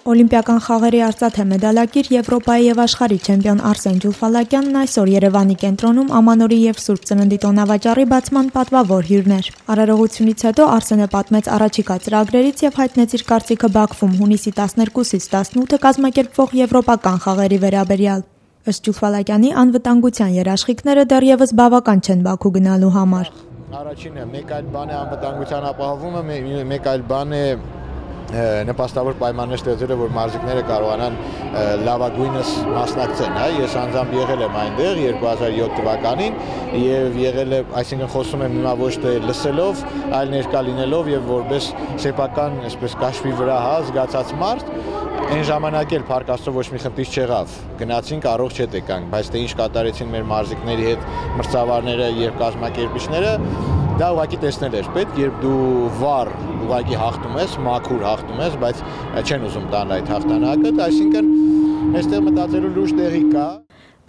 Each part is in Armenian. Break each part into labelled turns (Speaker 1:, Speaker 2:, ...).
Speaker 1: Օլիմպիական խաղերի արծաթե մեդալակիր Եվրոպայի և աշխարհի չեմպիոն Արսեն Ջուլֆալակյանն այսօր Երևանի կենտրոնում Ամանորի և Սուրբ Ծննդի տոնավաճառի բացման պատվավոր հյուրն էր։ Արարողությունից հետո Արսենը պատմեց առաջիկա ծրագրերից և հայտնեց իր կարծիքը Բաքվում հունիսի 12-ից 18 կազմակերպվող Եվրոպական խաղերի վերաբերյալ։ Ըստ Ջուլֆալակյանի անվտանգության երաշխիքները դեռևս բավական չեն Բաքու գնալու համար։
Speaker 2: Առաջինը մեկ այլ բան է անվտանգության ապահովումը, մեկ այլ բան է նպաստավոր պայմաններ ստեղծելը, որ մարզիկները կարողանան լավագույնս մասնակցեն, Ես անձամբ եղել եմ այնտեղ 2007 թվականին եւ եղել եմ, այսինքն խոսում եմ հիմա ոչ թե լսելով, այլ ներկա լինելով եւ որպես սեփական, այսպես կաշվի վրա զգացած մարդ, այն ժամանակ էլ Փառք Աստծո ոչ մի խնդիր չեղավ։ Գնացինք առողջ հետ եկանք, բայց թե ինչ կատարեցին մեր մարզիկների հետ մրցավարները եւ կազմակերպիչները, դա ուղղակի տեսնել էր պետք, երբ դու վառ ուղղակի հաղթում ես, մաքուր հաղթում ես, բայց չեն ուզում տան այդ հաղթանակը, այսինքն այստեղ մտածելու լուրջ տեղի կա։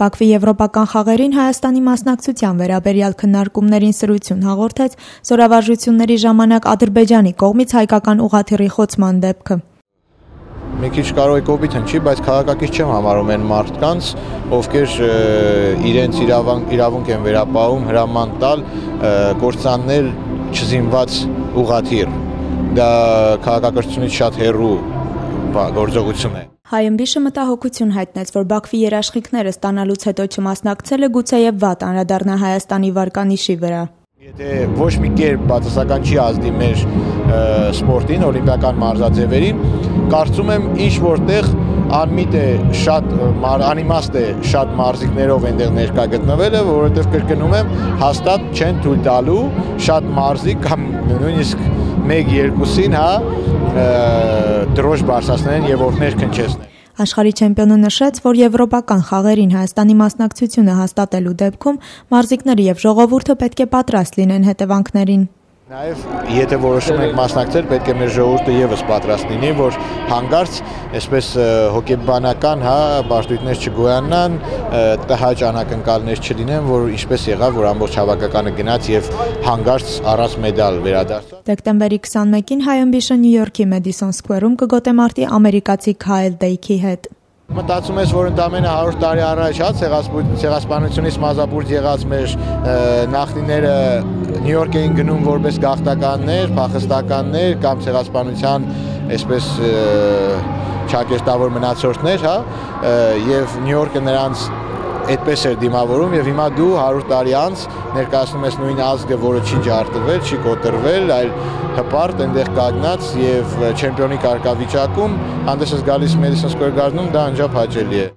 Speaker 1: Բաքվի Եվրոպական խաղերին Հայաստանի մասնակցության վերաբերյալ քննարկումներին սրություն հաղորդեց զորավարժությունների ժամանակ Ադրբեջանի կողմից հայկական ուղղաթիռի խոցման դեպքը։
Speaker 2: Մի քիչ կարող է կոպիտ հնչի, բայց քաղաքակիրթ չեմ համարում այն մարդկանց, ովքեր իրենց իրավունք են վերապահում հրաման տալ կործանել չզինված ուղղաթիռ։ Դա քաղաքակրթությունից շատ հեռու գործողություն է։
Speaker 1: Հայըմբիշը մտահոգություն հայտնեց, որ Բաքվի երաշխիքները ստանալուց հետո չմասնակցելը գուցեև վատ անդրադառնա Հայաստանի վարկանիշի վրա։
Speaker 2: Եթե ոչ մի կերպ բացասական չի ազդի մեր սպորտին, օլիմպիական մարզաձևերին, կարծում եմ ինչ որտեղ անմիտ է անիմաստ է շատ մարզիկներով այնտեղ ներկա գտնվելը, որովհետև կրկնում եմ, հաստատ չեն թույլ տալու շատ մարզիկ կամ նույնիսկ 1-2-ին դրոշ բարձրացնեն եւ օրհներ քննչեցնեն։
Speaker 1: Աշխարհի չեմպիոնը նշեց, որ Եվրոպական խաղերին Հայաստանի մասնակցությունը հաստատելու դեպքում մարզիկները եւ ժողովուրդը պետք է պատրաստ լինեն հետևանքներին։
Speaker 2: Նաև եթե որոշում ենք մասնակցել, պետք է մեր ժողովուրդը եւս պատրաստ լինի, որ հանկարծ այսպես հոգեբանական, բարդույթներ չգոյանան, տհաճ անակնկալներ չլինեն, որ ինչպես եղավ, որ ամբողջ հավաքականը գնաց եւ հանկարծ առանց մեդալ վերադարձավ։
Speaker 1: Դեկտեմբերի 21-ին Հայըմբիշը Նյու Յորքի Մեդիսոն Սքվերում կգոտեմարտի ամերիկացի Քայլ Դեյքի հետ։
Speaker 2: Մտածում ես, որ ընդամենը 100 տարի առաջ ցեղասպանությունից մազապուրդ եղած մեր նախնիները Նյու Յորք էին գնում որպես գաղթականներ, փախստականներ կամ ցեղասպանության այսպես չակերտավոր մնացորդներ, եւ Նյու Յորքը նրանց այդպես էր դիմավորում եւ հիմա դու 100 տարի անց ներկայացնում ես նույն ազգը, որը չի ջարդվել, չի կոտրվել, այլ հպարտ այնտեղ կանգնած եւ չեմպիոնի կարգավիճակում հանդես ես գալիս Մեդիսոն Սքվեր Գարդենում, դա անջափ հաճելի է։